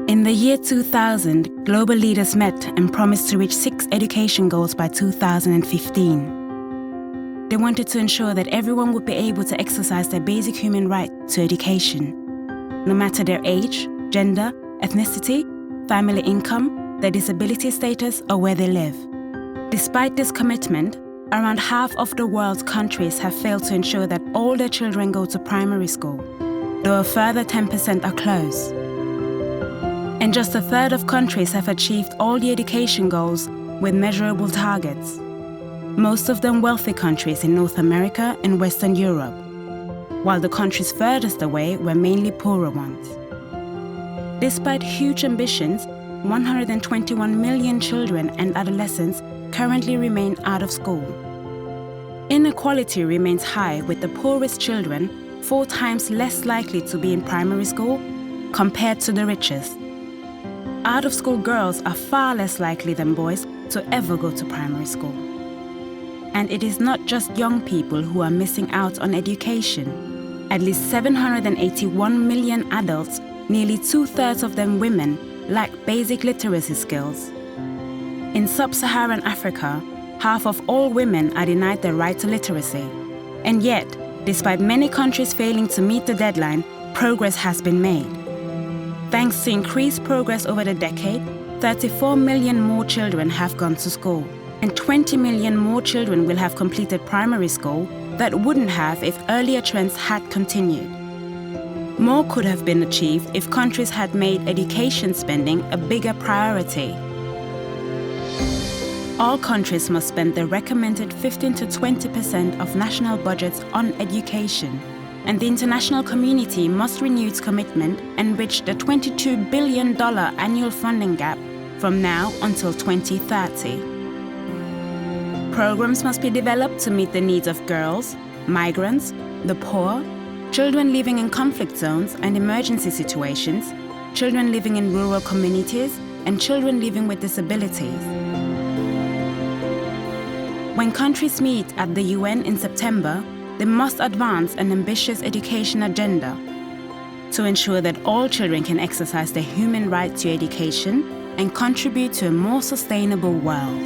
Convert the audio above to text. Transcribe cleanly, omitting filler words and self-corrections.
In the year 2000, global leaders met and promised to reach 6 education goals by 2015. They wanted to ensure that everyone would be able to exercise their basic human right to education, no matter their age, gender, ethnicity, family income, their disability status, or where they live. Despite this commitment, around half of the world's countries have failed to ensure that all their children go to primary school, though a further 10% are close. And just a third of countries have achieved all the education goals with measurable targets, most of them wealthy countries in North America and Western Europe, while the countries furthest away were mainly poorer ones. Despite huge ambitions, 121 million children and adolescents currently remain out of school. Inequality remains high, with the poorest children 4 times less likely to be in primary school compared to the richest. Out-of-school girls are far less likely than boys to ever go to primary school. And it is not just young people who are missing out on education. At least 781 million adults, nearly 2/3 of them women, lack basic literacy skills. In sub-Saharan Africa, half of all women are denied the right to literacy. And yet, despite many countries failing to meet the deadline, progress has been made. Thanks to increased progress over the decade, 34 million more children have gone to school, and 20 million more children will have completed primary school that wouldn't have if earlier trends had continued. More could have been achieved if countries had made education spending a bigger priority. All countries must spend the recommended 15 to 20% of national budgets on education, and the international community must renew its commitment and bridge the $22 billion annual funding gap from now until 2030. Programs must be developed to meet the needs of girls, migrants, the poor, children living in conflict zones and emergency situations, children living in rural communities, and children living with disabilities. When countries meet at the UN in September, they must advance an ambitious education agenda to ensure that all children can exercise their human right to education and contribute to a more sustainable world.